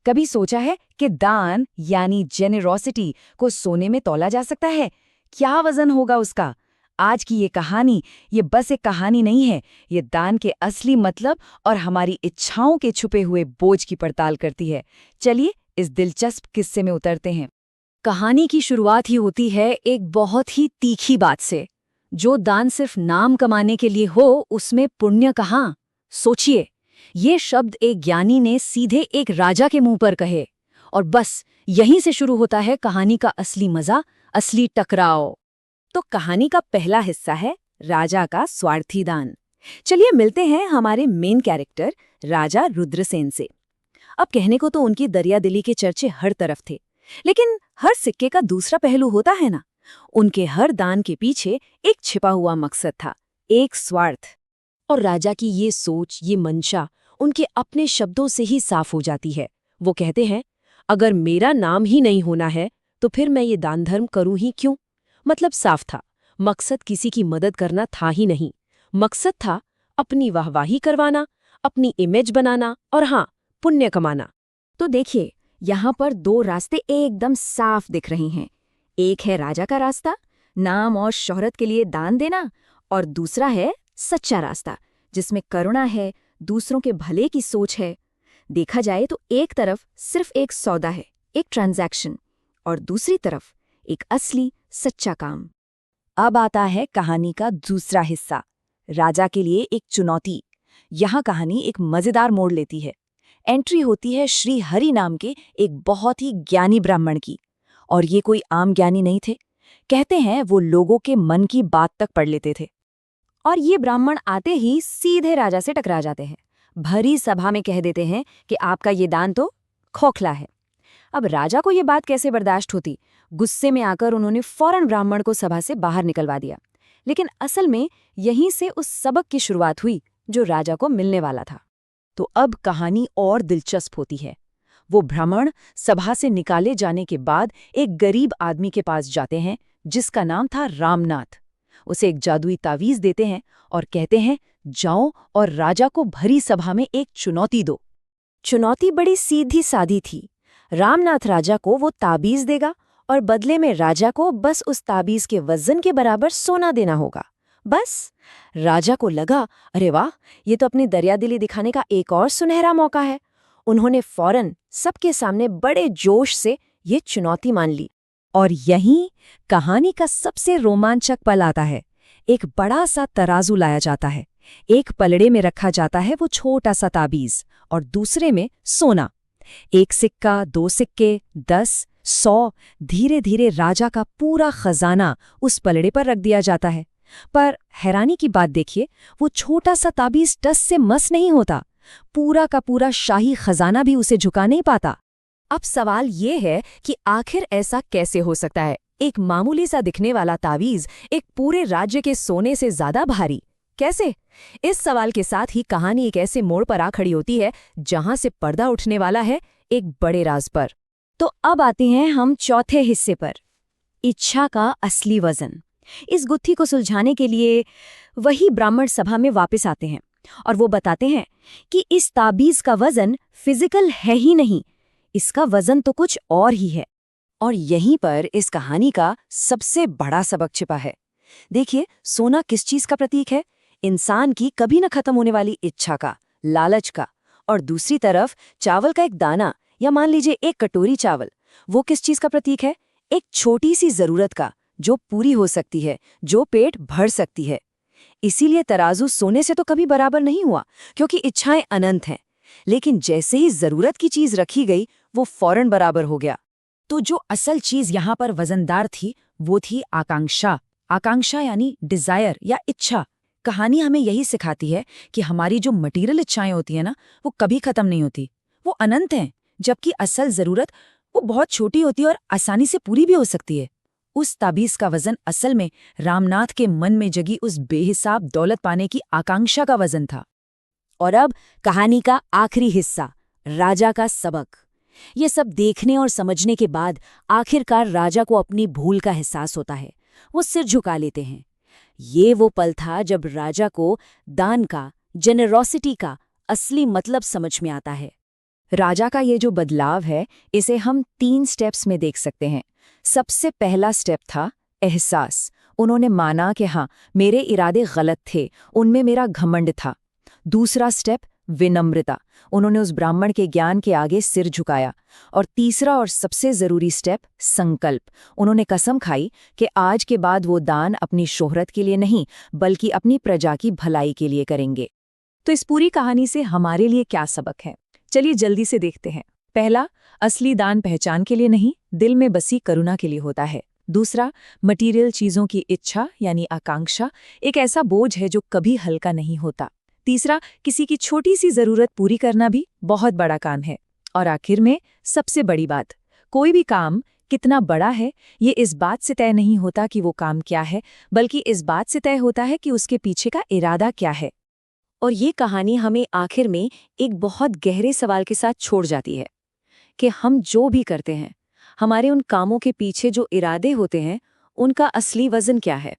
कभी सोचा है कि दान यानी जेनरोसिटी को सोने में तौला जा सकता है? क्या वजन होगा उसका? आज की ये कहानी ये बस एक कहानी नहीं है, ये दान के असली मतलब और हमारी इच्छाओं के छुपे हुए बोझ की पड़ताल करती है। चलिए इस दिलचस्प किस्से में उतरते हैं। कहानी की शुरुआत ही होती है एक बहुत ही तीखी बात से। जो दान सिर्फ नाम कमाने के लिए हो, उसमें पुण्य कहाँ? सोचिए, ये शब्द एक ज्ञानी ने सीधे एक राजा के मुंह पर कहे, और बस यहीं से शुरू होता है कहानी का असली मजा, असली टकराव। तो कहानी का पहला हिस्सा है राजा का स्वार्थी दान। चलिए मिलते हैं हमारे मेन कैरेक्टर राजा रुद्रसेन से। अब कहने को तो उनकी दरियादिली के चर्चे हर तरफ थे, लेकिन हर सिक्के का दूसरा पहलू होता है ना। उनके हर दान के पीछे एक छिपा हुआ मकसद था, एक स्वार्थ। और राजा की ये सोच, ये मंशा उनके अपने शब्दों से ही साफ हो जाती है। वो कहते हैं, अगर मेरा नाम ही नहीं होना है तो फिर मैं ये दान धर्म करूं ही क्यों? मतलब साफ था, मकसद किसी की मदद करना था ही नहीं। मकसद था अपनी वाहवाही करवाना, अपनी इमेज बनाना और हाँ, पुण्य कमाना। तो देखिए, यहाँ पर दो रास्ते एकदम साफ दिख रहे हैं। एक है राजा का रास्ता, नाम और शोहरत के लिए दान देना, और दूसरा है सच्चा रास्ता, जिसमें करुणा है, दूसरों के भले की सोच है। देखा जाए तो एक तरफ सिर्फ एक सौदा है, एक ट्रांजैक्शन, और दूसरी तरफ एक असली सच्चा काम। अब आता है कहानी का दूसरा हिस्सा, राजा के लिए एक चुनौती। यहाँ कहानी एक मजेदार मोड़ लेती है। एंट्री होती है श्री हरि नाम के एक बहुत ही ज्ञानी ब्राह्मण की। और ये कोई आम ज्ञानी नहीं थे। कहते हैं वो लोगों के मन की बात तक पढ़ लेते थे। और ये ब्राह्मण आते ही सीधे राजा से टकरा जाते हैं। भरी सभा में कह देते हैं कि आपका ये दान तो खोखला है। अब राजा को ये बात कैसे बर्दाश्त होती? गुस्से में आकर उन्होंने फौरन ब्राह्मण को सभा से बाहर निकलवा दिया। लेकिन असल में यहीं से उस सबक की शुरुआत हुई जो राजा को मिलने वाला था। तो अब कहानी और दिलचस्प होती है। वो ब्राह्मण सभा से निकाले जाने के बाद एक गरीब आदमी के पास जाते हैं जिसका नाम था रामनाथ। उसे एक जादुई तावीज देते हैं और कहते हैं, जाओ और राजा को भरी सभा में एक चुनौती दो। चुनौती बड़ी सीधी सादी थी। रामनाथ राजा को वो ताबीज देगा और बदले में राजा को बस उस ताबीज के वजन के बराबर सोना देना होगा। बस राजा को लगा, अरे वाह, ये तो अपनी दरियादिली दिखाने का एक और सुनहरा मौका है। उन्होंने फौरन सबके सामने बड़े जोश से ये चुनौती मान ली। और यहीं कहानी का सबसे रोमांचक पल आता है। एक बड़ा सा तराजू लाया जाता है। एक पलड़े में रखा जाता है वो छोटा सा ताबीज और दूसरे में सोना। एक सिक्का, दो सिक्के, 10, 100, धीरे धीरे राजा का पूरा खजाना उस पलड़े पर रख दिया जाता है। पर हैरानी की बात देखिए, वो छोटा सा ताबीज टस से मस नहीं होता। पूरा का पूरा शाही खजाना भी उसे झुका नहीं पाता। अब सवाल ये है कि आखिर ऐसा कैसे हो सकता है? एक मामूली सा दिखने वाला तावीज एक पूरे राज्य के सोने से ज्यादा भारी कैसे? इस सवाल के साथ ही कहानी एक ऐसे मोड़ पर आ खड़ी होती है जहां से पर्दा उठने वाला है एक बड़े राज पर। तो अब आते हैं हम चौथे हिस्से पर, इच्छा का असली वजन। इस गुत्थी को सुलझाने के लिए वही ब्राह्मण सभा में वापस आते हैं और वो बताते हैं कि इस ताबीज का वजन फिजिकल है ही नहीं, इसका वजन तो कुछ और ही है। और यहीं पर इस कहानी का सबसे बड़ा सबक छिपा है। देखिए, सोना किस चीज का प्रतीक है? इंसान की कभी न खत्म होने वाली इच्छा का, लालच का। और दूसरी तरफ चावल का एक दाना या मान लीजिए एक कटोरी चावल, वो किस चीज का प्रतीक है? एक छोटी सी जरूरत का, जो पूरी हो सकती है, जो पेट भर सकती है। इसीलिए तराजू सोने से तो कभी बराबर नहीं हुआ, क्योंकि इच्छाएं अनंत हैं। लेकिन जैसे ही जरूरत की चीज रखी गई, वो फौरन बराबर हो गया। तो जो असल चीज यहाँ पर वजनदार थी, वो थी आकांक्षा। आकांक्षा यानी डिजायर या इच्छा। कहानी हमें यही सिखाती है कि हमारी जो मटीरियल इच्छाएं होती है ना, वो कभी खत्म नहीं होती, वो अनंत हैं। जबकि असल जरूरत वो बहुत छोटी होती है और आसानी से पूरी भी हो सकती है। उस ताबीज का वजन असल में रामनाथ के मन में जगी उस बेहिसाब दौलत पाने की आकांक्षा का वजन था। और अब कहानी का आखिरी हिस्सा, राजा का सबक। ये सब देखने और समझने के बाद आखिरकार राजा को अपनी भूल का एहसास होता है। वो सिर झुका लेते हैं। ये वो पल था जब राजा को दान का, जेनरोसिटी का असली मतलब समझ में आता है। राजा का ये जो बदलाव है, इसे हम 3 स्टेप्स में देख सकते हैं। सबसे पहला स्टेप था एहसास। उन्होंने माना कि हाँ, मेरे इरादे गलत थे, उनमें मेरा घमंड था। दूसरा स्टेप विनम्रता। उन्होंने उस ब्राह्मण के ज्ञान के आगे सिर झुकाया। और तीसरा और सबसे जरूरी स्टेप संकल्प। उन्होंने कसम खाई कि आज के बाद वो दान अपनी शोहरत के लिए नहीं, बल्कि अपनी प्रजा की भलाई के लिए करेंगे। तो इस पूरी कहानी से हमारे लिए क्या सबक है? चलिए जल्दी से देखते हैं। पहला, असली दान पहचान के लिए नहीं, दिल में बसी करुणा के लिए होता है। दूसरा, मटीरियल चीजों की इच्छा यानी आकांक्षा एक ऐसा बोझ है जो कभी हल्का नहीं होता। तीसरा, किसी की छोटी सी जरूरत पूरी करना भी बहुत बड़ा काम है। और आखिर में सबसे बड़ी बात, कोई भी काम कितना बड़ा है, ये इस बात से तय नहीं होता कि वो काम क्या है, बल्कि इस बात से तय होता है कि उसके पीछे का इरादा क्या है। और ये कहानी हमें आखिर में एक बहुत गहरे सवाल के साथ छोड़ जाती है कि हम जो भी करते हैं, हमारे उन कामों के पीछे जो इरादे होते हैं, उनका असली वजन क्या है।